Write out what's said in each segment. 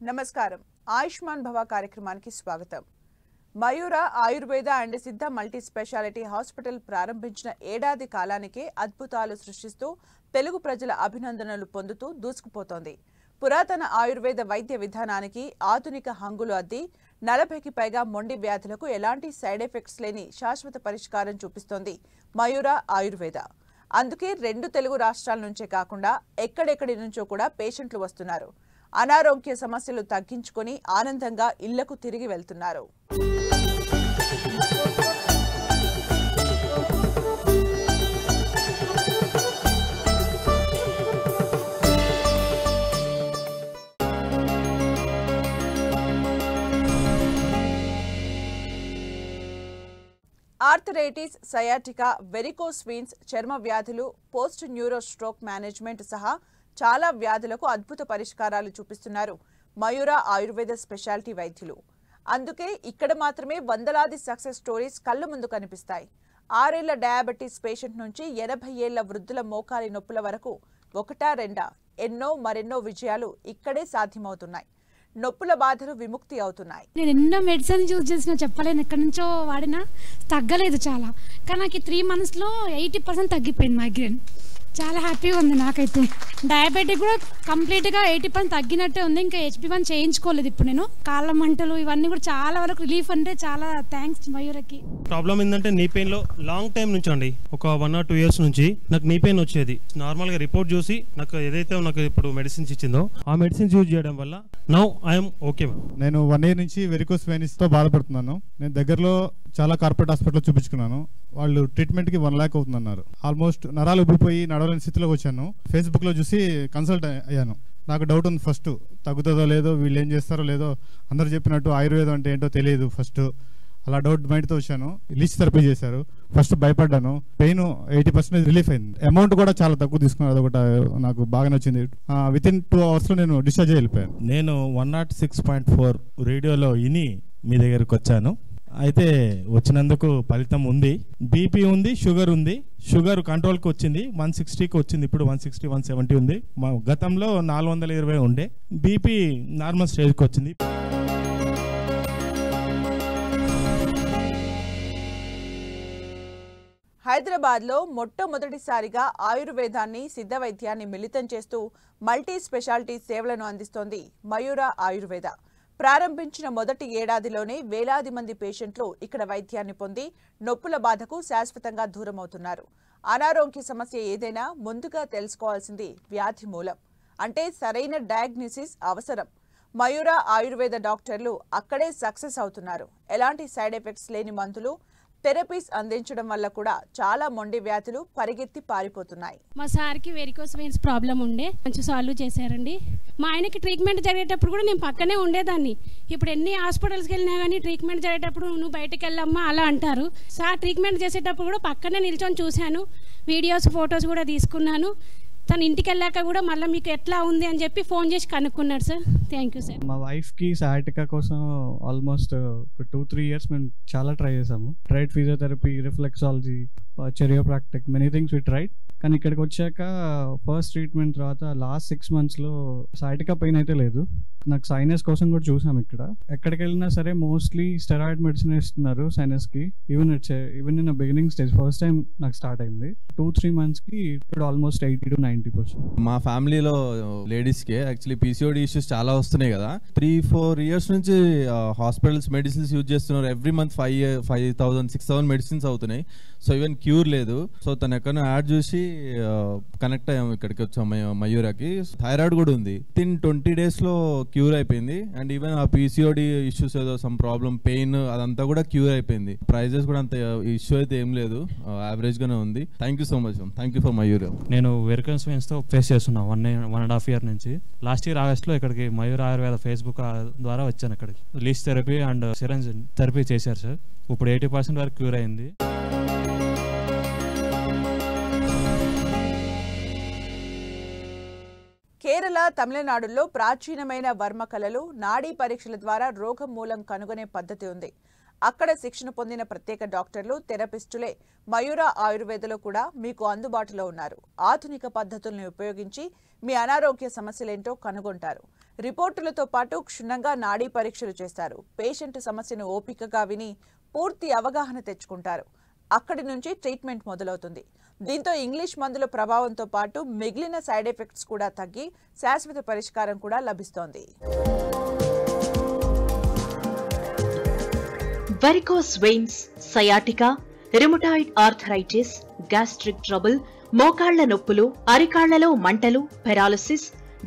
నమస్కారం ఆయుష్మాన్ భవ కార్యక్రమానికి స్వాగతం. మయూర ఆయుర్వేద అండ్ సిద్ధ మల్టీ స్పెషాలిటీ హాస్పిటల్ ప్రారంభించిన ఏడాది కాలానికే అద్భుతాలు సృష్టిస్తూ తెలుగు ప్రజల అభినందనలు పొందుతూ దూసుకుపోతోంది. పురాతన ఆయుర్వేద వైద్య విధానానికి ఆధునిక హంగులు అద్ది 40కి పైగా మొండి వ్యాధులకు ఎలాంటి సైడ్ ఎఫెక్ట్స్ లేని శాశ్వత పరిష్కారం చూపిస్తోంది మయూర ఆయుర్వేద. అందుకే 2 తెలుగు రాష్ట్రాల నుంచే కాకుండా ఎక్కడెక్కడి నుంచో కూడా పేషెంట్లు వస్తున్నారు. అనారోగ్య సమస్యలు తగ్గించుకొని ఆనందంగా ఇళ్లకు తిరిగి వెళ్తున్నారు. ఆర్థరైటిస్, సయాటికా, వెరికోస్ వెయిన్స్, చర్మ వ్యాధులు, పోస్ట్ న్యూరో స్ట్రోక్ మేనేజ్మెంట్ సహా చాలా వ్యాధులకు అద్భుత పరిష్కారాలు చూపిస్తున్నారు మయూర ఆయుర్వేద స్పెషాలిటీ వైద్యులు. అందుకే ఇక్కడ మాత్రమే వందలాది సక్సెస్ స్టోరీస్ కళ్ళ ముందు కనిపిస్తాయి. 6 ఏళ్ల డయాబెటీస్ పేషెంట్ నుంచి 80 ఏళ్ల వృద్ధుల మోకాలి నొప్పుల వరకు ఒకటా రెండా ఎన్నో మరెన్నో విజయాలు ఇక్కడే సాధ్యమవుతున్నాయి. నొప్పుల బాధలు విముక్తి అవుతున్నాయి. నేను ఎన్నో మెడిసిన్ యూజ్ చేసినా చెప్పలేను, ఎక్కడి నుంచో వాడినా తగ్గలేదు చాలా. కానీ నాకు 3 monthsలో 80% తగ్గిపోయింది మైగ్రేన్. చాలా హ్యాపీగా ఉంది నాకైతే. డయాబెటిక్ కూడా కంప్లీట్గా 80% తగ్గినట్టే ఉంది. ఇంకా HB1 చేయించుకోలేదు ఇప్పుడు నేను. కాళ్ళ మంటలు ఇవన్నీ కూడా చాలా వరకు రిలీఫ్. అంటే చాలా థ్యాంక్స్ మయూరకి. ప్రాబ్లం ఏంటంటే నీ పెయిన్లో లాంగ్ టైం నుంచి అండి, ఒక 1 or 2 years నుంచి నాకు నీ పెయిన్ వచ్చేది. నార్మల్గా రిపోర్ట్ చూసి నాకు ఏదైతే నాకు ఇప్పుడు మెడిసిన్స్ ఇచ్చిందో ఆ మెడిసిన్స్ యూజ్ చేయడం వల్ల నౌ ఐఎమ్ ఓకే. నేను 1 year నుంచి వెరికోస్ వెయిన్స్తో బాధపడుతున్నాను. నేను దగ్గరలో చాలా కార్పొరేట్ హాస్పిటల్లో చూపించుకున్నాను. వాళ్ళు ట్రీట్మెంట్కి 1 lakh అవుతుందన్నారు. ఆల్మోస్ట్ నరాలు ఉబ్బిపోయి నడవలేని స్థితిలోకి వచ్చాను. ఫేస్బుక్లో చూసి కన్సల్ట్ అయ్యాను. నాకు డౌట్ ఉంది, ఫస్ట్ తగ్గుతుందో లేదో, వీళ్ళు ఏం చేస్తారో లేదో, అందరు చెప్పినట్టు ఆయుర్వేదం అంటే ఏంటో తెలియదు ఫస్ట్. అలా డౌట్ మైండ్తో వచ్చాను. లీచ్ థెరపీ చేశారు. ఫస్ట్ భయపడ్డాను. పెయిన్ 80% రిలీఫ్ అయింది. అమౌంట్ కూడా చాలా తక్కువ తీసుకున్నారు. అదొకటి నాకు బాగా నచ్చింది. వితిన్ 2 hours నేను డిశ్చార్జ్ అయ్యి వెళ్ళిపోయాను. నేను 106.4 రేడియోలో విని మీ దగ్గరకు వచ్చాను. అయితే వచ్చినందుకు ఫలితం ఉంది. బీపీ ఉంది, షుగర్ ఉంది. షుగర్ కంట్రోల్కి వచ్చింది, 160కి వచ్చింది. ఇప్పుడు 160, 170 ఉంది. మా గతంలో 420 ఉండే. బీపీ నార్మల్ స్టేజ్కి వచ్చింది. హైదరాబాద్లో మొట్టమొదటిసారిగా ఆయుర్వేదాన్ని, సిద్ధ వైద్యాన్ని మిళితం చేస్తూ మల్టీ స్పెషాలిటీ సేవలను అందిస్తోంది మయూర ఆయుర్వేద. ప్రారంభించిన మొదటి ఏడాదిలోనే వేలాది మంది పేషెంట్లు ఇక్కడ వైద్యాన్ని పొంది నొప్పుల బాధకు శాశ్వతంగా దూరమవుతున్నారు. అనారోగ్య సమస్య ఏదైనా ముందుగా తెలుసుకోవాల్సింది వ్యాధి మూలం. అంటే సరైన డయాగ్నోసిస్ అవసరం. మయూర ఆయుర్వేద డాక్టర్లు అక్కడే సక్సెస్ అవుతున్నారు. ఎలాంటి సైడ్ ఎఫెక్ట్స్ లేని మందులు, థెరపీస్ అందించడం వల్ల కూడా చాలా మొండి వ్యాధులు పరిగెత్తి పారిపోతున్నాయి. మా సార్కి వెరికోస్ వెయిన్స్ ప్రాబ్లం ఉండే, కొంచెం సాల్వ్ చేశారండి. మా ఆయనకి ట్రీట్మెంట్ జరిగేటప్పుడు కూడా నేను పక్కనే ఉండేదాన్ని. ఇప్పుడు ఎన్ని హాస్పిటల్స్కి వెళ్ళినా కానీ ట్రీట్మెంట్ జరిగేటప్పుడు నువ్వు బయటకు వెళ్ళమ్మా అలా అంటారు. సార్ ట్రీట్మెంట్ చేసేటప్పుడు కూడా పక్కనే నిల్చొని చూశాను. వీడియోస్, ఫొటోస్ కూడా తీసుకున్నాను. తను ఇంటికి వెళ్ళాక కూడా మళ్ళీ మీకు ఎట్లా ఉంది అని చెప్పి ఫోన్ చేసి కనుక్కున్నాడు సార్. Thank you sir. మా వైఫ్కి సయాటికా కోసం ఆల్మోస్ట్ 2-3 years మేము చాలా ట్రై చేసాము. Tried physiotherapy, reflexology, chiropractic, many things we tried. కానీ ఇక్కడికి వచ్చాక ఫస్ట్ ట్రీట్మెంట్ తర్వాత లాస్ట్ 6 monthsలో సయాటికా పెయిన్ అయితే లేదు. నాకు సైనస్ కోసం కూడా చూసాం. ఇక్కడ ఎక్కడికి వెళ్ళినా సరే మోస్ట్లీ స్టెరాయిడ్ మెడిసిన్ ఇస్తున్నారు సైనస్కి. Even in beginning stage first time నాకు స్టార్ట్ అయింది. 2-3 monthsకి ఇప్పుడు ఆల్మోస్ట్ 80 to 90%. మా ఫ్యామిలీలో లేడీస్కి యాక్చువల్లీ PCOD ఇష్యూస్ చాలా వస్తున్నాయి కదా. 3-4 years నుంచి హాస్పిటల్స్ మెడిసిన్స్ యూజ్ చేస్తున్నారు. ఎవ్రీ మంత్ 5,000-6,000 మెడిసిన్స్ అవుతున్నాయి. సో ఈవెన్ క్యూర్ లేదు. సో తను ఎక్కడ యాడ్ చూసి కనెక్ట్ అయ్యాము, ఇక్కడికి వచ్చాం మయూరాకి. థైరాయిడ్ కూడా ఉంది. వితిన్ 20 daysలో క్యూర్ అయిపోయింది. అండ్ ఈవెన్ ఆ PCOD ఇష్యూస్ ఏదో సమ్ ప్రాబ్లం, పెయిన్ అదంతా కూడా క్యూర్ అయిపోయింది. ప్రైజెస్ కూడా అంత ఇష్యూ అయితే ఏం లేదు, యావరేజ్ గానే ఉంది. Thank you so much. Thank you for Mayura. నేను వెరికోస్ వెయిన్స్తో ఫేస్ చేస్తున్నాను 1.5 year నుంచి. లాస్ట్ ఇయర్ ఆగస్ట్లో ఇక్కడికి మయూర ఆయుర్వేద ఫేస్బుక్ ద్వారా వచ్చాను. ఇక్కడికి Leach therapy and syringe therapy చేశారు సార్. ఇప్పుడు 80% వరకు క్యూర్ అయింది. కేరళ, తమిళనాడులో ప్రాచీనమైన వర్మ కళలు, నాడీ పరీక్షల ద్వారా రోగం మూలం కనుగొనే పద్ధతి ఉంది. అక్కడ శిక్షణ పొందిన ప్రత్యేక డాక్టర్లు, థెరపిస్టులే మయూర ఆయుర్వేదలో కూడా మీకు అందుబాటులో ఉన్నారు. ఆధునిక పద్ధతులను ఉపయోగించి మీ అనారోగ్య సమస్యలేంటో కనుగొంటారు. రిపోర్టులతో పాటు క్షుణ్ణంగా నాడీ పరీక్షలు చేస్తారు. పేషెంట్ సమస్యను ఓపికగా విని పూర్తి అవగాహన తెచ్చుకుంటారు. అక్కడి నుంచి ట్రీట్మెంట్ మొదలవుతుంది. దీంతో ఇంగ్లీష్ మందుల ప్రభావంతో పాటు మిగిలిన సైడ్ ఎఫెక్ట్స్ కూడా తగ్గి శాశ్వత పరిష్కారం కూడా లభిస్తోంది. Varicose veins, sciatica, rheumatoid arthritis, gastric trouble, మోకాళ్ల నొప్పులు, అరికాళ్లలో మంటలు, పెరాలసిస్,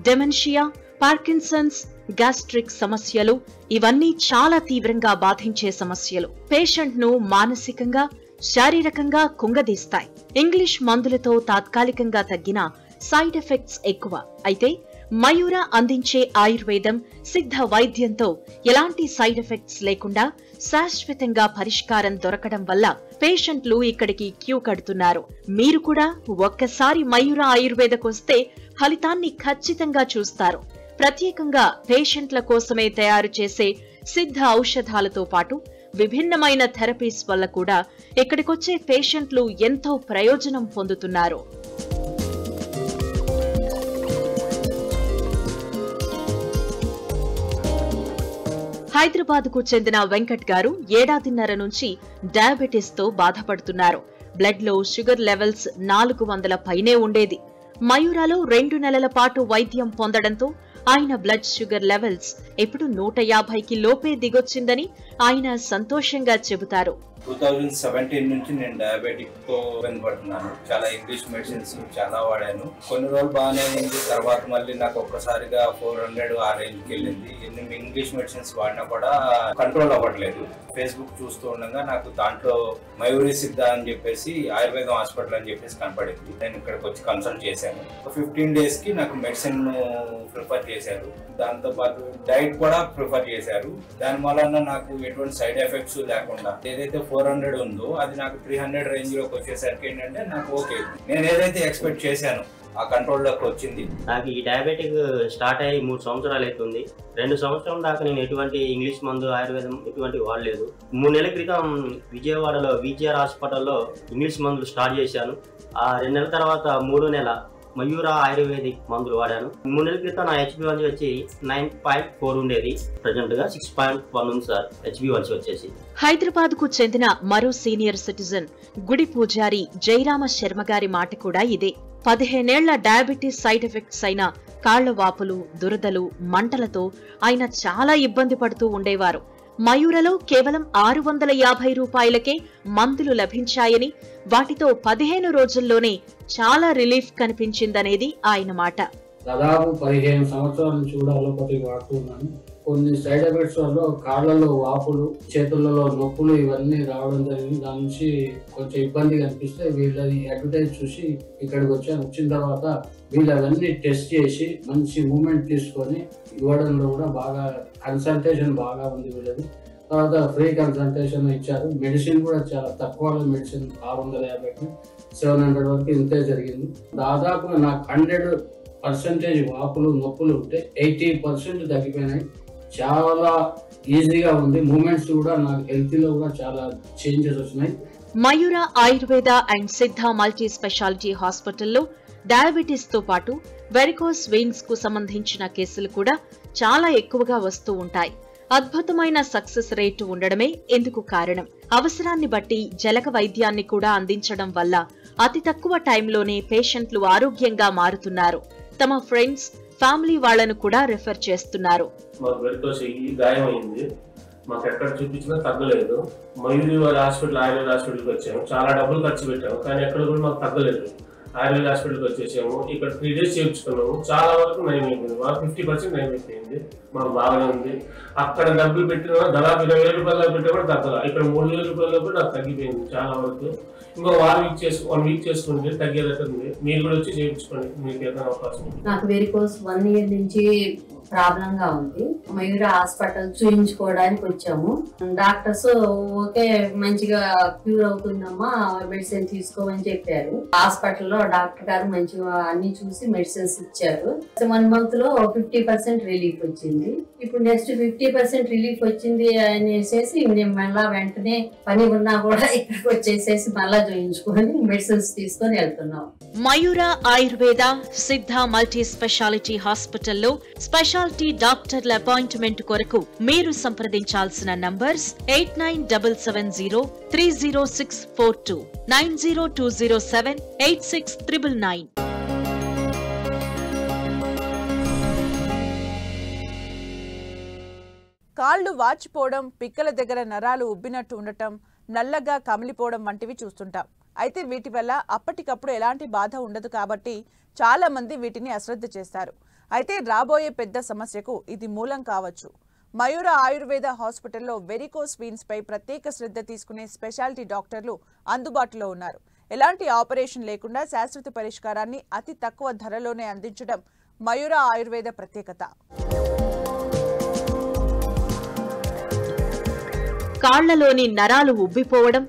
డెమెన్షియా, పార్కిన్సన్స్, గ్యాస్ట్రిక్ సమస్యలు ఇవన్నీ చాలా తీవ్రంగా బాధించే సమస్యలు. పేషెంట్ ను మానసికంగా, శారీరకంగా కుంగదీస్తాయి. ఇంగ్లీష్ మందులతో తాత్కాలికంగా తగ్గిన సైడ్ ఎఫెక్ట్స్ ఎక్కువ. అయితే మయూర అందించే ఆయుర్వేదం, సిద్ధ వైద్యంతో ఎలాంటి సైడ్ ఎఫెక్ట్స్ లేకుండా శాశ్వతంగా పరిష్కారం దొరకడం వల్ల పేషెంట్లు ఇక్కడికి క్యూ కడుతున్నారు. మీరు కూడా ఒక్కసారి మయూర ఆయుర్వేదకొస్తే ఫలితాన్ని ఖచ్చితంగా చూస్తారు. ప్రత్యేకంగా పేషెంట్ల కోసమే తయారు చేసే సిద్ధ ఔషధాలతో పాటు విభిన్నమైన థెరపీస్ వల్ల కూడా ఇక్కడికొచ్చే పేషెంట్లు ఎంతో ప్రయోజనం పొందుతున్నారు. హైదరాబాద్ కు చెందిన వెంకట్ గారు 1.5 ఏళ్ల నుంచి డయాబెటిస్ తో బాధపడుతున్నారు. బ్లడ్ లో షుగర్ లెవెల్స్ 400 పైనే ఉండేది. మయూరాలో 2 నెలల పాటు వైద్యం పొందడంతో ఆయన బ్లడ్ షుగర్ లెవెల్స్ ఇప్పుడు 150కి లోపే దిగొచ్చిందని ఆయన సంతోషంగా చెబుతారు. 2017 నుంచి నేను డయాబెటిక్ తో ఇబ్బంది పడుతున్నాను. చాలా ఇంగ్లీష్ మెడిసిన్స్ చాలా వాడాను. కొన్ని రోజులు బాగానే అయింది. తర్వాత మళ్ళీ నాకు ఒక్కసారిగా 400 ఆ రేంజ్ కి వెళ్ళింది. ఎన్ని ఇంగ్లీష్ మెడిసిన్స్ వాడినా కూడా కంట్రోల్ అవ్వట్లేదు. ఫేస్బుక్ చూస్తూ ఉండగా నాకు దాంట్లో మయూరి సిద్ధ అని చెప్పేసి ఆయుర్వేదం హాస్పిటల్ అని చెప్పేసి కనపడింది. నేను ఇక్కడికి వచ్చి కన్సల్ట్ చేశాను. 15 days కి నాకు మెడిసిన్ ప్రిఫర్ చేశారు. దాంతో పాటు డైట్ కూడా ప్రిఫర్ చేశారు. దాని వలన నాకు ఎటువంటి సైడ్ ఎఫెక్ట్స్ లేకుండా ఏదైతే 400 ఉందో అది నాకు 300 రేంజ్ లోకి వచ్చేసరికి ఏంటంటే నాకు ఓకే, నేను ఏదైతే ఎక్స్పెక్ట్ చేశాను ఆ కంట్రోల్ లోకి వచ్చింది. నాకు ఈ డయాబెటిక్ స్టార్ట్ అయ్యి 3 సంవత్సరాలు అవుతుంది. 2 సంవత్సరాల దాకా నేను ఎటువంటి ఇంగ్లీష్ మందు, ఆయుర్వేదం ఎటువంటి వాడలేదు. 3 నెలల క్రితం విజయవాడలో విజిఆర్ హాస్పిటల్లో ఇంగ్లీష్ మందులు స్టార్ట్ చేశాను. ఆ 2 నెలల తర్వాత 3వ నెల మయూర ఆయుర్వేదిక్ మందులు వాడాను. 3 నెలల క్రితం నా HbA1c వచ్చి 9.4 ఉండేది. ప్రజెంట్ గా 6.1 ఉంది సార్ HbA1c వచ్చేసి. హైదరాబాద్ కు చెందిన మరో సీనియర్ సిటిజన్ గుడి పూజారి జయరామ శర్మ గారి మాట కూడా ఇదే. 15 ఏళ్ల డయాబెటీస్ సైడ్ ఎఫెక్ట్స్ అయిన కాళ్ల వాపులు, దురదలు, మంటలతో ఆయన చాలా ఇబ్బంది పడుతూ ఉండేవారు. మయూరలో కేవలం 650 రూపాయలకే మందులు లభించాయని, వాటితో 15 రోజుల్లోనే చాలా రిలీఫ్ కనిపించిందనేది ఆయన మాట. దాదాపు 15 సంవత్సరాల నుంచి కూడా అలోపతి వాడుతున్నాను. కొన్ని సైడ్ ఎఫెక్ట్స్ వల్ల కాళ్లలో వాపులు, చేతులలో నొప్పులు ఇవన్నీ రావడం జరిగింది. దాని నుంచి కొంచెం ఇబ్బంది కనిపిస్తే వీళ్ళని అడ్వర్టైజ్ చూసి ఇక్కడికి వచ్చాను. వచ్చిన తర్వాత వీళ్ళు అవన్నీ టెస్ట్ చేసి మంచి మూమెంట్ తీసుకొని ఇవ్వడంలో కూడా బాగా కన్సల్టేషన్ బాగా ఉంది వీళ్ళది. తర్వాత ఫ్రీ కన్సల్టేషన్ ఇచ్చారు. మెడిసిన్ కూడా చాలా తక్కువ మెడిసిన్ 650కి 700 వరకు ఇంతే జరిగింది. దాదాపుగా నాకు 100% వాపులు, నొప్పులు ఉంటే 80% తగ్గిపోయినాయి. చాలా ఈజీగా ఉంది. మూమెంట్స్ కూడా నాకు హెల్తీలో కూడా చాలా చేంజెస్ వచ్చినాయి. మయూర ఆయుర్వేద అండ్ సిద్ధ మల్టీ స్పెషాలిటీ హాస్పిటల్లో డయాబెటీస్ తో పాటు వెరికోస్ వెయిన్స్ కు సంబంధించిన కేసులు కూడా చాలా ఎక్కువగా వస్తూ ఉంటాయి. అద్భుతమైన సక్సెస్ రేటు ఉండడమే ఇందుకు కారణం. అవసరాన్ని బట్టి జలక వైద్యాన్ని కూడా అందించడం వల్ల అతి తక్కువ టైంలోనే పేషెంట్లు ఆరోగ్యంగా మారుతున్నారు. తమ ఫ్రెండ్స్, ఫ్యామిలీ వాళ్లను కూడా రిఫర్ చేస్తున్నారు. మాకు వెరికోస్ గాయం అయింది. మాకు ఎక్కడ చూపించినా తగ్గలేదు. మయూరి వారి హాస్పిటల్, ఆయుర్వేద హాస్పిటల్కి వచ్చాము. చాలా డబ్బులు ఖర్చు పెట్టాము, కానీ ఎక్కడ కూడా మాకు తగ్గలేదు. ఆయుర్వేద హాస్పిటల్కి వచ్చేసాము. ఇక్కడ 3 days చేయించుకున్నాము. చాలా వరకు నయం అయిపోయింది. మాకు 50% నయం అయిపోయింది. మాకు బాగానే ఉంది. అక్కడ డబ్బులు పెట్టిన దాదాపు 20,000 రూపాయలు పెట్టి కూడా తగ్గల. ఇక్కడ 3,000 రూపాయలు కూడా నాకు తగ్గిపోయింది చాలా వరకు. ఇంకో 1 వీక్ చేసుకుంటే తగ్గేదట్టుంది. మీరు కూడా వచ్చి చేయించుకోండి, మీకు ఏదైనా అవకాశం. నాకు వెరికోస్ 1 year నుంచి ప్రాబ్లం గా ఉంది. మయూర హాస్పిటల్ చూయించుకోవడానికి వచ్చాము. డాక్టర్స్ ఓకే, మంచిగా క్యూర్ అవుతుందమ్మా, మెడిసిన్ తీసుకోమని చెప్పారు. హాస్పిటల్లో డాక్టర్ గారు మంచిగా అన్ని చూసి మెడిసిన్స్ ఇచ్చారు. 1 month లో 50% రిలీఫ్ వచ్చింది. ఇప్పుడు నెక్స్ట్ 50% రిలీఫ్ వచ్చింది అనేసి నేను మళ్ళా వెంటనే పని ఉన్నా కూడా ఇక్కడికి వచ్చేసేసి మళ్ళా చూయించుకొని మెడిసిన్స్ తీసుకొని వెళ్తున్నాం. మయూర ఆయుర్వేద సిద్ధ మల్టీ స్పెషాలిటీ హాస్పిటల్లో స్పెషల్ స్పెషాలిటీ డాక్టర్ల అపాయింట్మెంట్ కొరకు మీరు సంప్రదించాల్సిన నంబర్స్ 8977030642 9020786999. కాళ్ళు వాచిపోవడం, పిక్కల దగ్గర నరాలు ఉబ్బినట్టు ఉండటం, నల్లగా కమిలిపోవడం వంటివి చూస్తుంటాం. అయితే వీటి వల్ల అప్పటికప్పుడు ఎలాంటి బాధ ఉండదు కాబట్టి చాలా మంది వీటిని అశ్రద్ధ చేస్తారు. అయితే రాబోయే పెద్ద సమస్యకు ఇది మూలం కావచ్చు. మయూర ఆయుర్వేద హాస్పిటల్లో వెరికోస్ వీన్స్ పై ప్రత్యేక శ్రద్ధ తీసుకునే స్పెషాలిటీ డాక్టర్లు అందుబాటులో ఉన్నారు. ఎలాంటి ఆపరేషన్ లేకుండా శాశ్వత పరిష్కారాన్ని అతి తక్కువ ధరలోనే అందించడం మయూర ఆయుర్వేద ప్రత్యేకత. కాళ్లలోని నరాలు ఉబ్బిపోవడం,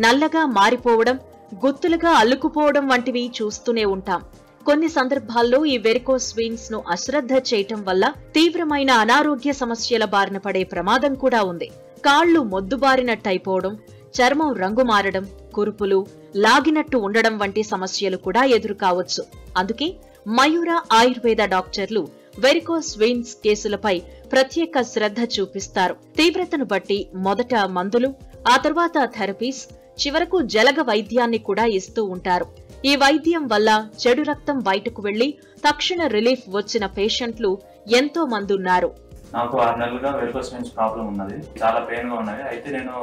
నల్లగా మారిపోవడం, గుత్తులుగా అల్లుకుపోవడం వంటివి చూస్తూనే ఉంటాం. కొన్ని సందర్భాల్లో ఈ వెరికోస్ వీన్స్ ను అశ్రద్ధ చేయటం వల్ల తీవ్రమైన అనారోగ్య సమస్యల బారిన పడే ప్రమాదం కూడా ఉంది. కాళ్లు మొద్దుబారినట్టయిపోవడం, చర్మం రంగు మారడం, కురుపులు, లాగినట్టు ఉండడం వంటి సమస్యలు కూడా ఎదురు కావచ్చు. అందుకే మయూర ఆయుర్వేద డాక్టర్లు వెరికోస్ వీన్స్ కేసులపై ప్రత్యేక శ్రద్ధ చూపిస్తారు. తీవ్రతను బట్టి మొదట మందులు, ఆ తర్వాత థెరపీస్, చివరకు జలగ వైద్యాన్ని కూడా ఇస్తూ ఉంటారు. ఈ వైద్యం వల్ల చెడు రక్తం బయటకు వెళ్లి తక్షణ రిలీఫ్ వచ్చిన పేషెంట్లు ఎంతో మంది ఉన్నారు. నాకు 6 నెలలుగా వెరికోస్ వీన్స్ ప్రాబ్లం ఉన్నది. చాలా పెయిన్ గా ఉన్నది. అయితే నేను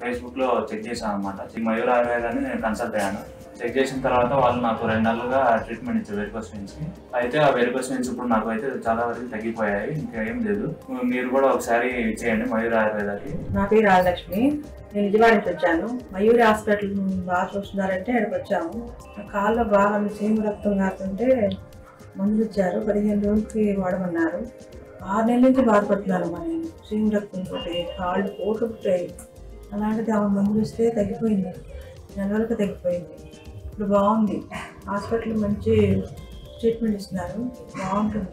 ఫేస్బుక్ లో చెక్ చేశాను అనమాట. మయూర ఆయుర్వేదాన్ని నేను కన్సల్ట్ అయ్యాను. చెక్ చేసిన తర్వాత వాళ్ళు నాకు 2 నెలలుగా ట్రీట్మెంట్ ఇచ్చారు వెరికోస్ వీన్స్ కి. అయితే ఆ వెరికోస్ వీన్స్ ఇప్పుడు నాకు అయితే చాలా వరకు తగ్గిపోయాయి. ఇంకా ఏం లేదు. మీరు కూడా ఒకసారి చేయండి మయూర ఆయుర్వేదానికి. నా పేరు రాజలక్ష్మి. నేను విజయవాడ నుంచి వచ్చాను. మయూర హాస్పిటల్ బాగా చూస్తున్నారంటే అక్కడికి వచ్చాము. నా కాళ్ళలో బాగా సీము రక్తం కాకుంటే మందులు ఇచ్చారు. 15 రోజులకి వాడమన్నారు. 6 నెలల నుంచి బాధపడుతున్నాను. నేను సీము రక్తంతో కాళ్ళు పోట్లు పుట్టాయి. అలాంటిది ఆమె మందులు ఇస్తే తగ్గిపోయింది. 4 నెలలకు తగ్గిపోయింది. ఇప్పుడు బాగుంది. హాస్పిటల్ మంచి ట్రీట్మెంట్ ఇస్తున్నారు. బాగుంటుంది.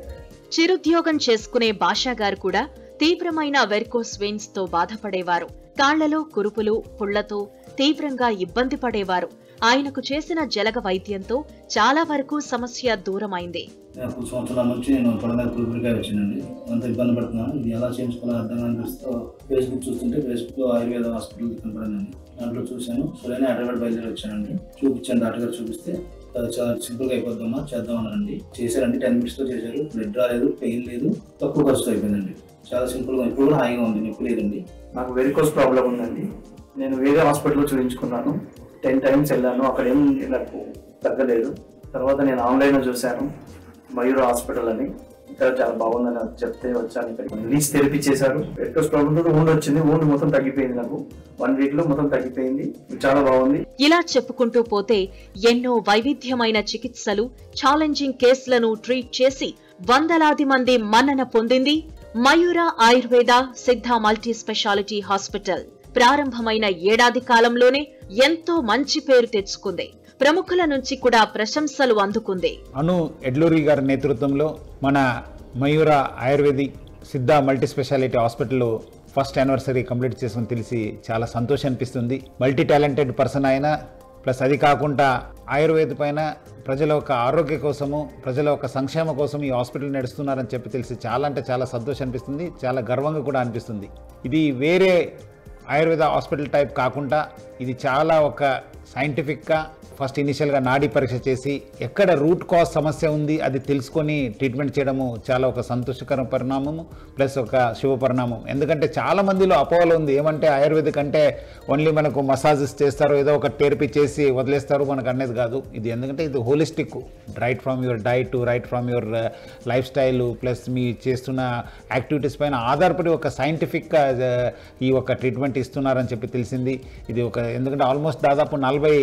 చిరుద్యోగం చేసుకునే భాషా గారు కూడా తీవ్రమైన వెరికోస్ వెయిన్స్ తో బాధపడేవారు. కాళ్లలో కురుపులు, పుళ్లతో తీవ్రంగా ఇబ్బంది పడేవారు. ఆయనకు చేసిన జలగ వైద్యంతో చాలా వరకు సమస్య దూరమైంది. 2 సంవత్సరాల నుంచి నేను పొడమైన కురుపురికాయ వచ్చిందండి. అంత ఇబ్బంది పడుతున్నాను. ఇది ఎలా చేయించుకోవాలని అర్థం కాని పరిస్థితితో ఫేస్బుక్ చూస్తుంటే ఫేస్బుక్ లో ఆయుర్వేద హాస్పిటల్ కనపడిందండి. దాంట్లో చూశాను. సరైన హైదరాబాద్ బయలుదేరి వచ్చానండి. చూపించాను, డాక్టర్ గారు చూపిస్తే చాలా సింపుల్ గా అయిపోద్దామా చేద్దామన్నారండి. చేశారండి. 10 minutes తో చేశారు. బ్లడ్ రాలేదు, పెయిన్ లేదు, తక్కువ ఖర్చుతో అయిపోయిందండి. చాలా సింపుల్ గా, ఇప్పుడు కూడా హాయిగా ఉంది, నొప్పి లేదండి. నాకు వెరికోస్ ప్రాబ్లం ఉందండి. నేను వేరే హాస్పిటల్లో చూపించుకున్నాను. 10 times వెళ్ళాను. అక్కడ ఏం నాకు తగ్గలేదు. తర్వాత నేను ఆన్లైన్లో చూశాను మయూర హాస్పిటల్ అని. ఇక్కడ చాలా బాగుందని చెప్తే వచ్చాను. ఇక్కడ రిలీజ్ థెరపీ చేశారు. వెరికోస్ ప్రాబ్లంతో ఊండ్ వచ్చింది. ఊండ్ మొత్తం తగ్గిపోయింది. నాకు 1 week లో మొత్తం తగ్గిపోయింది. చాలా బాగుంది. ఇలా చెప్పుకుంటూ పోతే ఎన్నో వైవిధ్యమైన చికిత్సలు, ఛాలెంజింగ్ కేసులను ట్రీట్ చేసి వందలాది మంది మన్నన పొందింది మయూర ఆయుర్వేద సిద్ధ మల్టీ స్పెషాలిటీ హాస్పిటల్. ప్రారంభమైన ఏడాది కాలంలోనే ఎంతో మంచి పేరు తెచ్చుకుంది. ప్రముఖుల నుంచి కూడా ప్రశంసలు అందుకుంది. అను ఎడ్లూరి గారి నేతృత్వంలో మన మయూర ఆయుర్వేదిక్ సిద్ధ మల్టీ స్పెషాలిటీ హాస్పిటల్లో ఫస్ట్ యానివర్సరీ కంప్లీట్ చేసుకుని తెలిసి చాలా సంతోషం అనిపిస్తుంది. మల్టీ టాలెంటెడ్ పర్సన్ అయినా ప్లస్ అది కాకుండా ఆయుర్వేద పైన ప్రజల యొక్క ఆరోగ్య కోసము, ప్రజల యొక్క సంక్షేమ కోసం ఈ హాస్పిటల్ నడుస్తున్నారని చెప్పి తెలిసి చాలా అంటే చాలా సంతోషం అనిపిస్తుంది. చాలా గర్వంగా కూడా అనిపిస్తుంది. ఇది వేరే ఆయుర్వేద హాస్పిటల్ టైప్ కాకుండా ఇది చాలా ఒక సైంటిఫిక్గా ఫస్ట్ ఇనిషియల్గా నాడీ పరీక్ష చేసి ఎక్కడ రూట్ కాజ్ సమస్య ఉంది అది తెలుసుకొని ట్రీట్మెంట్ చేయడము చాలా ఒక సంతోషకర పరిణామము ప్లస్ ఒక శుభ పరిణామం. ఎందుకంటే చాలా మందిలో అపోహలు ఉంది. ఏమంటే ఆయుర్వేదిక్ అంటే ఓన్లీ మనకు మసాజెస్ చేస్తారు, ఏదో ఒక థెరపీ చేసి వదిలేస్తారు, మనకు అనేది కాదు. ఇది ఎందుకంటే ఇది holistic, right from your diet, right from your lifestyle plus మీ చేస్తున్న యాక్టివిటీస్ పైన ఆధారపడి ఒక సైంటిఫిక్గా ఈ ఒక ట్రీట్మెంట్ ఇస్తున్నారని చెప్పి తెలిసింది. ఇది ఒక ఎందుకంటే ఆల్మోస్ట్ దాదాపు 40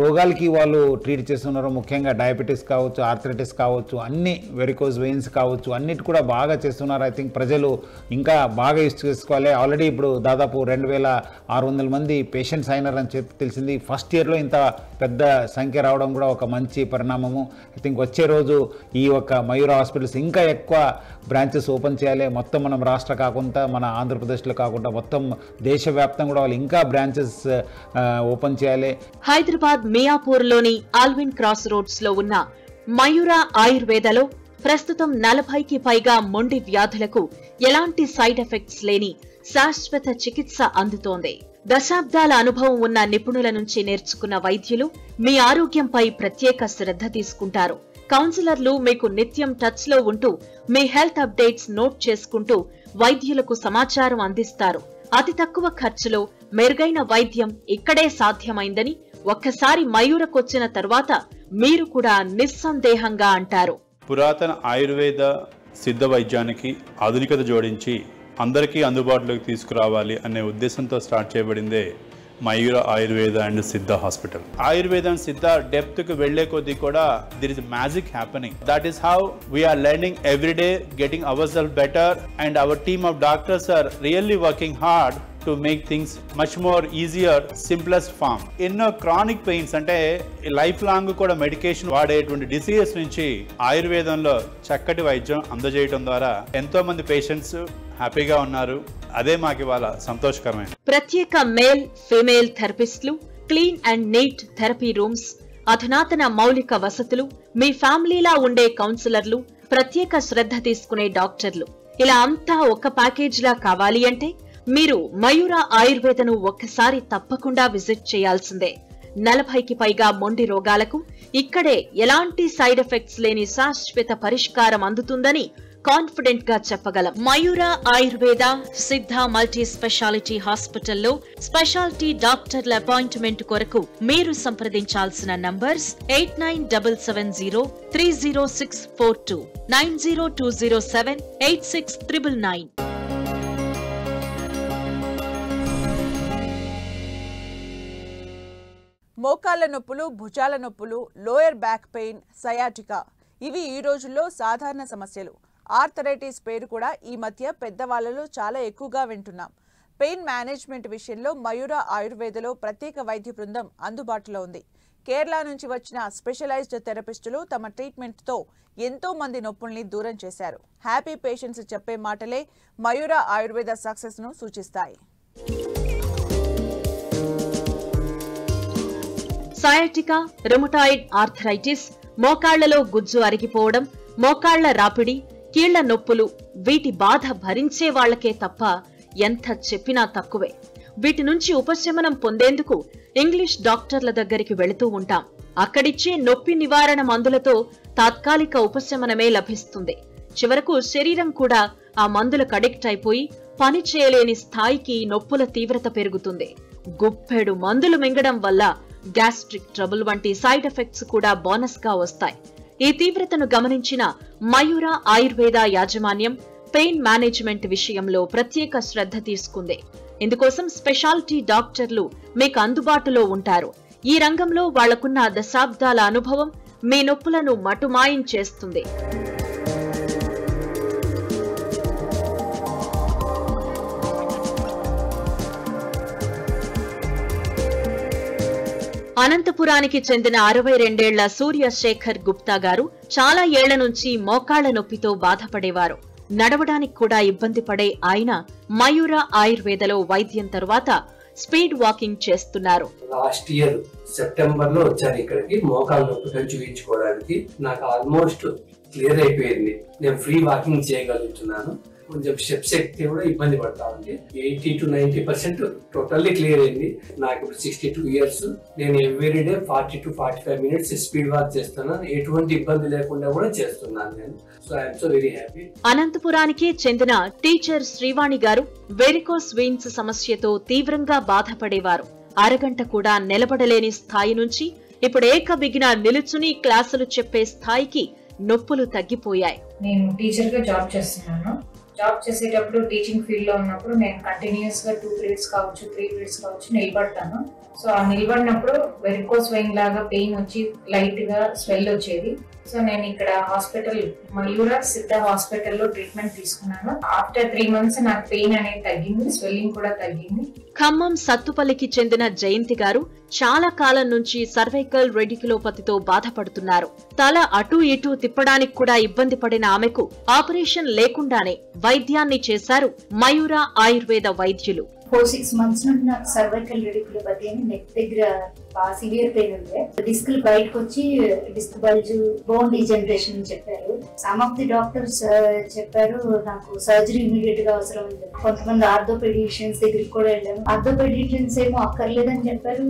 రోగాలకి వాళ్ళు ట్రీట్ చేస్తున్నారు. ముఖ్యంగా డయాబెటీస్ కావచ్చు, ఆర్థరైటిస్ కావచ్చు, అన్ని వెరికోస్ వెయిన్స్ కావచ్చు, అన్నిటి కూడా బాగా చేస్తున్నారు. ఐ థింక్ ప్రజలు ఇంకా బాగా యూజ్ చేసుకోవాలి. ఆల్రెడీ ఇప్పుడు దాదాపు 2600 మంది పేషెంట్స్ అయినారని చెప్పి తెలిసింది. ఫస్ట్ ఇయర్లో ఇంత పెద్ద సంఖ్య రావడం కూడా ఒక మంచి పరిణామము. ఐ థింక్ వచ్చే రోజు ఈ యొక్క మయూర హాస్పిటల్స్ ఇంకా ఎక్కువ బ్రాంచెస్ ఓపెన్ చేయాలి. మొత్తం మనం రాష్ట్ర కాకుండా మన ఆంధ్రప్రదేశ్లో కాకుండా మొత్తం దేశవ్యాప్తంగా కూడా వాళ్ళు ఇంకా బ్రాంచెస్ ఓపెన్ చేయాలి. హైదరాబాద్ మియాపూర్లోని ఆల్విన్ క్రాస్ రోడ్స్ లో ఉన్న మయూర ఆయుర్వేదలో ప్రస్తుతం 40కి పైగా మొండి వ్యాధులకు ఎలాంటి సైడ్ ఎఫెక్ట్స్ లేని శాశ్వత చికిత్స అందుతోంది. దశాబ్దాల అనుభవం ఉన్న నిపుణుల నుంచి నేర్చుకున్న వైద్యులు మీ ఆరోగ్యంపై ప్రత్యేక శ్రద్ధ తీసుకుంటారు. కౌన్సిలర్లు మీకు నిత్యం టచ్ లో ఉంటూ మీ హెల్త్ అప్డేట్స్ నోట్ చేసుకుంటూ వైద్యులకు సమాచారం అందిస్తారు. అతి తక్కువ ఖర్చులో మెరుగైన వైద్యం ఇక్కడే సాధ్యమైందని ఒక్కసారి మయూరకొచ్చిన తర్వాత మీరు కూడా నిస్సందేహంగా అంటారు. పురాతన ఆయుర్వేద సిద్ధ వైద్యానికి ఆధునికత జోడించి అందరికీ అందుబాటులోకి తీసుకురావాలి అనే ఉద్దేశంతో స్టార్ట్ చేయబడిందే మయూర ఆయుర్వేద అండ్ సిద్ధ హాస్పిటల్. ఆయుర్వేద అండ్ సిద్ధ డెప్త్ కి వెళ్లే కొద్దీ కూడా there is magic happening. That is how we are learning every day, getting ourselves better, and our team of doctors are really working hard to make things much more easier, simplest form. ఎన్నో chronic pains అంటే life long కూడా medication వాడేటువంటి diseases నుంచి ఆయుర్వేదంలో చక్కటి వైద్యం అందజేయడం ద్వారా ఎంతో మంది పేషెంట్స్ హ్యాపీగా ఉన్నారు. అదే మాకు ఇవాళ సంతోషకరమైన. ప్రత్యేక మేల్ ఫీమేల్ థెరపిస్టులు, clean and neat therapy rooms, అధునాతన మౌలిక వసతులు, మీ ఫ్యామిలీలా ఉండే కౌన్సిలర్లు, ప్రత్యేక శ్రద్ధ తీసుకునే డాక్టర్లు, ఇలా అంతా ఒక ప్యాకేజ్ లా కావాలి అంటే మీరు మయూర ఆయుర్వేదను ఒక్కసారి తప్పకుండా విజిట్ చేయాల్సిందే. 40కి పైగా మొండి రోగాలకు ఇక్కడే ఎలాంటి సైడ్ ఎఫెక్ట్స్ లేని శాశ్వత పరిష్కారం అందుతుందని కాన్ఫిడెంట్ గా చెప్పగలం. మయూర ఆయుర్వేద సిద్ధ మల్టీ స్పెషాలిటీ హాస్పిటల్లో స్పెషాలిటీ డాక్టర్ల అపాయింట్మెంట్ కొరకు మీరు సంప్రదించాల్సిన నంబర్స్ 8977030642, 9020786999. మోకాళ్ల నొప్పులు, భుజాల నొప్పులు, లోయర్ బ్యాక్ పెయిన్, సయాటికా ఇవి ఈ రోజుల్లో సాధారణ సమస్యలు. ఆర్థరైటిస్ పేరు కూడా ఈ మధ్య పెద్దవాళ్లలో చాలా ఎక్కువగా వింటున్నాం. పెయిన్ మేనేజ్మెంట్ విషయంలో మయూర ఆయుర్వేదలో ప్రత్యేక వైద్య బృందం అందుబాటులో ఉంది. కేరళ నుంచి వచ్చిన స్పెషలైజ్డ్ థెరపిస్టులు తమ ట్రీట్మెంట్తో ఎంతో మంది నొప్పుల్ని దూరం చేశారు. హ్యాపీ పేషెంట్స్ చెప్పే మాటలే మయూర ఆయుర్వేద సక్సెస్ను సూచిస్తాయి. సయాటికా, రుమటాయిడ్ ఆర్థరైటిస్, మోకాళ్లలో గుజ్జు అరిగిపోవడం, మోకాళ్ల రాపిడి, కీళ్ల నొప్పులు, వీటి బాధ భరించే వాళ్లకే తప్ప ఎంత చెప్పినా తక్కువే. వీటి నుంచి ఉపశమనం పొందేందుకు ఇంగ్లీష్ డాక్టర్ల దగ్గరికి వెళుతూ ఉంటాం. అక్కడిచ్చే నొప్పి నివారణ మందులతో తాత్కాలిక ఉపశమనమే లభిస్తుంది. చివరకు శరీరం కూడా ఆ మందులకు అడిక్ట్ అయిపోయి పని చేయలేని స్థాయికి నొప్పుల తీవ్రత పెరుగుతుంది. గుప్పెడు మందులు మింగడం వల్ల గ్యాస్ట్రిక్ ట్రబుల్ వంటి సైడ్ ఎఫెక్ట్స్ కూడా బోనస్ గా వస్తాయి. ఈ తీవ్రతను గమనించిన మయూర ఆయుర్వేద యాజమాన్యం పెయిన్ మేనేజ్మెంట్ విషయంలో ప్రత్యేక శ్రద్ధ తీసుకుంది. ఇందుకోసం స్పెషాలిటీ డాక్టర్లు మీకు అందుబాటులో ఉంటారు. ఈ రంగంలో వాళ్లకున్న దశాబ్దాల అనుభవం మీ నొప్పులను మటుమాయం చేస్తుంది. అనంతపురానికి చెందిన 62 ఏళ్ల సూర్యశేఖర్ గుప్తా గారు చాలా ఏళ్ల నుంచి మోకాళ్ల నొప్పితో బాధపడేవారు. నడవడానికి కూడా ఇబ్బంది పడే ఆయన మయూర ఆయుర్వేదలో వైద్యం తరువాత స్పీడ్ వాకింగ్ చేస్తున్నారు. లాస్ట్ ఇయర్ సెప్టెంబర్ లో వచ్చాను ఇక్కడికి మోకాళ్ళ నొప్పి చూపించుకోవడానికి. నాకు ఆల్మోస్ట్ క్లియర్ అయిపోయింది. నేను ఫ్రీ వాకింగ్ చేయగలుగుతున్నాను. కొంచెం స్టెప్స్ ఎక్కితే కూడా ఇబ్బంది పడతా ఉంది. 80 to 90% టోటల్లీ క్లియర్ అయింది. నాకు ఇప్పుడు 62 years. నేను every day 40 to 45 minutes speed walk చేస్తున్నాను. ఎటువంటి ఇబ్బంది లేకుండా కూడా చేస్తున్నాను నేను. So I'm so very happy. అనంతపురానికి చెందిన టీచర్ శ్రీవాణి గారు వెరికోస్ వెయిన్స్ సమస్యతో తీవ్రంగా బాధపడేవారు. అరగంట కూడా నిలబడలేని స్థాయి నుంచి ఇప్పుడు ఏకబిగిన నిలుచుని క్లాసులు చెప్పే స్థాయికి నొప్పులు తగ్గిపోయాయి. నేను టీచర్ గా జాబ్ చేస్తున్నాను. జాబ్ చేసేటప్పుడు టీచింగ్ ఫీల్డ్ లో ఉన్నప్పుడు నేను కంటిన్యూస్ గా 2 periods కావచ్చు 3 periods కావచ్చు నిలబడతాను. సో ఆ నిలబడినప్పుడు వెరికోస్ వెయిన్ లాగా పెయిన్ వచ్చి లైట్ గా స్వెల్ వచ్చేది. సో నేను ఇక్కడ హాస్పిటల్ మయూర సిద్ధ హాస్పిటల్లో ట్రీట్మెంట్ తీసుకున్నాను. ఆఫ్టర్ 3 months నాకు పెయిన్ అనేది తగ్గింది, స్వెల్లింగ్ కూడా తగ్గింది. ఖమ్మం సత్తుపల్లికి చెందిన జయంతి గారు చాలా కాలం నుంచి సర్వైకల్ రెడిక్యులోపతితో బాధపడుతున్నారు. తల అటూ ఇటూ తిప్పడానికి కూడా ఇబ్బంది పడిన ఆమెకు ఆపరేషన్ లేకుండానే వైద్యాన్ని చేశారు మయూర ఆయుర్వేద వైద్యులు. 4-6 months నుండి నాకు సర్వైకల్ రెడిక్యులోపతి అని నెక్ దగ్గర బాగా సివియర్ పెయిన్ ఉంది. డిస్క్లు బయటకు వచ్చి డిస్క్ బల్జ్, బోన్ డీజనరేషన్ అని చెప్పారు. సమ్ ఆఫ్ ది డాక్టర్స్ చెప్పారు నాకు సర్జరీ ఇమీడియట్ గా అవసరం అని చెప్పారు. కొంతమంది ఆర్థోపెడిషియన్స్ దగ్గరికి కూడా వెళ్ళాము. ఆర్థోపెడిషియన్స్ ఏమో అక్కర్లేదని చెప్పారు,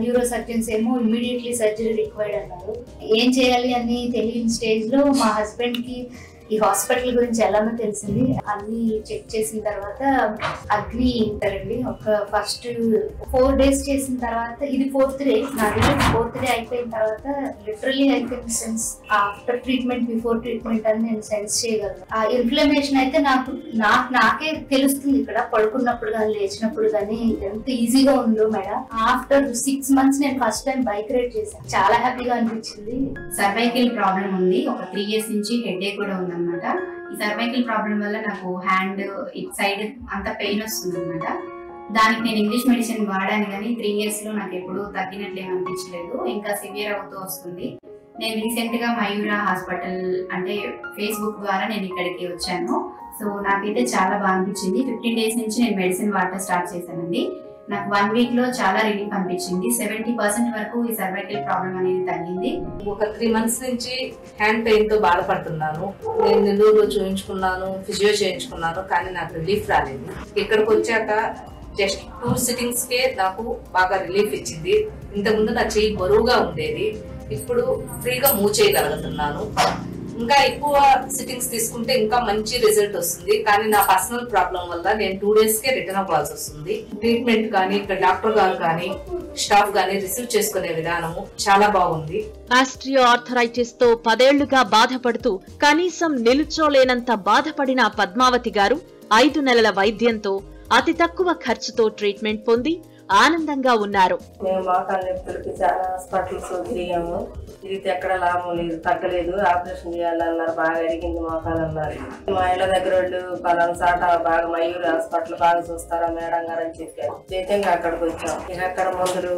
న్యూరో సర్జన్స్ ఏమో ఇమీడియట్లీ సర్జరీ రిక్వైర్డ్ అన్నారు. ఏం చేయాలి అని తెలియని స్టేజ్ లో మా హస్బెండ్ కి ఈ హాస్పిటల్ గురించి ఎలానో తెలిసింది. అన్ని చెక్ చేసిన తర్వాత అగ్ని ఇంటారండి. ఒక ఫస్ట్ 4 days చేసిన తర్వాత ఇది 4th day, నాకు 4th day అయిపోయిన తర్వాత literally I can sense after treatment before treatment అని నేను సెన్స్ చేయగలను. ఆ ఇన్ఫ్లమేషన్ అయితే నాకే తెలుస్తుంది. ఇక్కడ పడుకున్నప్పుడు కానీ లేచినప్పుడు కానీ ఎంత ఈజీగా ఉందో మేడం. ఆఫ్టర్ 6 months నేను ఫస్ట్ టైం బైక్ రైడ్ చేశాను. చాలా హ్యాపీగా అనిపించింది. సర్వైకల్ ప్రాబ్లం ఉంది. ఒక 3 years నుంచి హెడేక్ కూడా ఉంది అనమాట. ఈ సర్వైకల్ ప్రాబ్లం వల్ల నాకు హ్యాండ్ ఇట్ సైడ్ అంత పెయిన్ వస్తుంది అనమాట. దానికి నేను ఇంగ్లీష్ మెడిసిన్ వాడాను కానీ 3 years లో నాకు ఎప్పుడు తగ్గినట్లు అనిపించలేదు. ఇంకా సివియర్ అవుతూ వస్తుంది. నేను రీసెంట్ గా మయూరా హాస్పిటల్ అంటే ఫేస్బుక్ ద్వారా నేను ఇక్కడికి వచ్చాను. సో నాకైతే చాలా బాగా అనిపించింది. 15 days నుంచి నేను మెడిసిన్ వాడటం స్టార్ట్ చేశానండి. నాకు 1 week లో చాలా రిలీఫ్ అనిపించింది. 70% వరకు ఈ సర్వైకల్ ప్రాబ్లం అనేది తగ్గింది. ఒక 3 months నుంచి హ్యాండ్ పెయిన్ తో బాధపడుతున్నాను. నేను నెల్లూరులో చూయించుకున్నాను, ఫిజియో చేయించుకున్నాను, కానీ నాకు రిలీఫ్ రాలేదు. ఇక్కడికి వచ్చాక జస్ట్ 2 sittings కే నాకు బాగా రిలీఫ్ ఇచ్చింది. ఇంతకుముందు నా చెయ్యి బరువుగా ఉండేది, ఇప్పుడు ఫ్రీగా మూవ్ చేయగలుగుతున్నాను. ఇంకా ఎక్కువ సిట్టింగ్స్ తీసుకుంటే ఇంకా మంచి రిజల్ట్ వస్తుంది. కానీ నా పర్సనల్ ప్రాబ్లం వల్ల నేను 2 days కే రిటర్న్ అవ్వాల్సి వస్తుంది. ట్రీట్మెంట్ కానీ ఇక్కడ డాక్టర్ గారు కానీ స్టాఫ్ కానీ రిసీవ్ చేసుకునే విధానము చాలా బాగుంది. ఆస్ట్రియో ఆర్థరైటిస్ తో 10 ఏళ్లుగా బాధపడుతూ కనీసం నిలుచోలేనంత బాధపడిన పద్మావతి గారు 5 నెలల వైద్యంతో అతి తక్కువ ఖర్చుతో ట్రీట్మెంట్ పొంది ఆనందంగా ఉన్నారు. మేము మోకాళ్ళ నొప్పులకి చాలా హాస్పిటల్స్ తిరిగాము. తిరిగితే ఎక్కడ లాభం లేదు, తగ్గలేదు. ఆపరేషన్ చేయాలన్నారు, బాగా అడిగింది మోకాలు అన్నారు. మా ఇళ్ళ దగ్గర వాళ్ళు పలానా చాట బాగా మయూరి హాస్పిటల్ బాగా చూస్తారా మేడం గారు అని చెప్పారు. చైతంగా అక్కడికి వచ్చాం. ఇక అక్కడ మందులు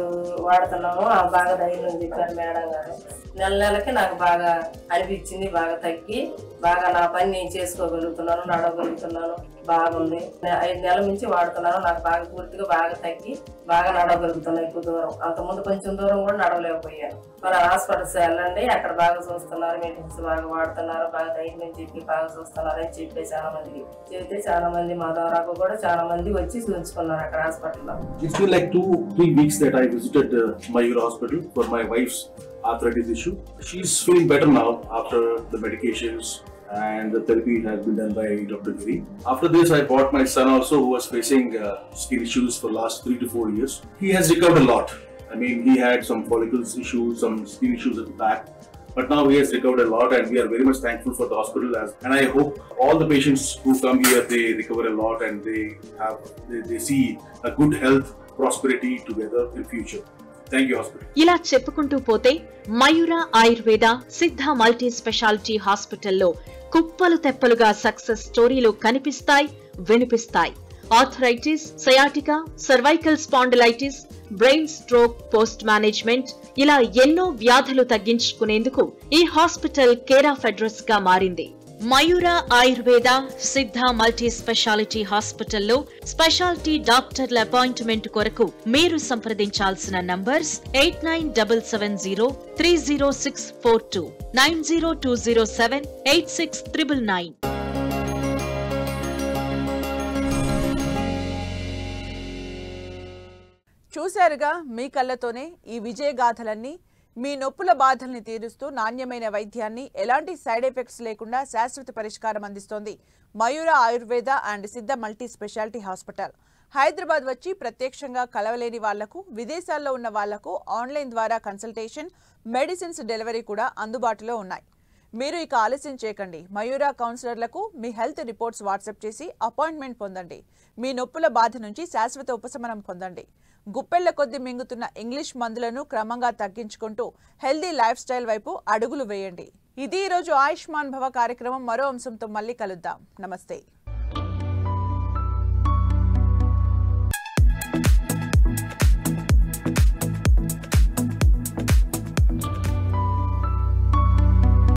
వాడుతున్నాము, బాగా ధైర్యం చెప్పారు మేడం గారు. నెలకి నాకు బాగా అనిపించింది, బాగా తగ్గి బాగా నా పని నేను చేసుకోగలుగుతున్నాను, నడవగలుగుతున్నాను. బాగుంది. 5 నెలల నుంచి వాడుతున్నాను. నాకు బాగా పూర్తిగా బాగా తగ్గి బాగా నడవగలుగుతున్నాను. ఎక్కువ దూరం, అంతకుముందు కొంచెం దూరం కూడా నడవలేకపోయాను. మన హాస్పిటల్స్ వెళ్ళండి, అక్కడ బాగా చూస్తున్నారు, మెడిసిన్స్ బాగా వాడుతున్నారు, బాగా ధైర్యం చెప్పి బాగా చూస్తున్నారు అని చెప్పి చాలా మందికి చెబితే చాలా మంది మా ద్వారా కూడా చాలా మంది వచ్చి చూపించుకున్నారు అక్కడ హాస్పిటల్లో. It's been like 2-3 weeks that I visited Mayura Hospital for my wife's arthritis issue. She's feeling better now after the medications and the therapy has been done by Dr. Giri. After this, I brought my son also, who was facing skin issues for last 3 to 4 years. He has recovered a lot. I mean, he had some follicles issues, some skin issues at the back, but now he has recovered a lot, and we are very much thankful for the hospital. And I hope all the patients who come here, they recover a lot and they see a good health, prosperity together in future. Thank you, hospital. ఇలా చెప్పుకుంటూ పోతే మయూరా ఆయుర్వేద సిద్ధ multi speciality హాస్పిటల్లో కుప్పలు తెప్పలుగా success స్టోరీలు కనిపిస్తాయి, వినిపిస్తాయి. Arthritis, sciatica, cervical spondylitis, brain stroke, post management ఇలా ఎన్నో వ్యాధులు తగ్గించుకునేందుకు ఈ హాస్పిటల్ కేర్ ఆఫ్ అడ్రస్ గా మారింది. మయూరా ఆయుర్వేద సిద్ధ మల్టీ స్పెషాలిటీ హాస్పిటల్లో స్పెషాలిటీ డాక్టర్ల అపాయింట్మెంట్ కొరకు మీరు సంప్రదించాల్సిన నంబర్స్ 8977030642, 9020786999. చూశారుగా, మీ కళ్ళతోనే ఈ విజయగాథలన్నీ. మీ నొప్పుల బాధల్ని తీరుస్తూ నాణ్యమైన వైద్యాన్ని, ఎలాంటి సైడ్ ఎఫెక్ట్స్ లేకుండా శాశ్వత పరిష్కారం అందిస్తోంది మయూరా ఆయుర్వేద అండ్ సిద్ధ మల్టీ స్పెషాలిటీ హాస్పిటల్. హైదరాబాద్ వచ్చి ప్రత్యక్షంగా కలవలేని వాళ్లకు, విదేశాల్లో ఉన్న వాళ్లకు ఆన్లైన్ ద్వారా కన్సల్టేషన్, మెడిసిన్స్ డెలివరీ కూడా అందుబాటులో ఉన్నాయి. మీరు ఇక ఆలస్యం చేయకండి. మయూరా కౌన్సిలర్లకు మీ హెల్త్ రిపోర్ట్స్ వాట్సాప్ చేసి అపాయింట్మెంట్ పొందండి. మీ నొప్పుల బాధ నుంచి శాశ్వత ఉపశమనం పొందండి. గుప్పెళ్ల కొద్ది మింగుతున్న ఇంగ్లీష్ మందులను క్రమంగా తగ్గించుకుంటూ హెల్దీ లైఫ్ స్టైల్ వైపు అడుగులు వేయండి. ఇది ఈరోజు ఆయుష్మాన్ భవ కార్యక్రమం. మరో అంశంతో మళ్ళీ కలుద్దాం. నమస్తే.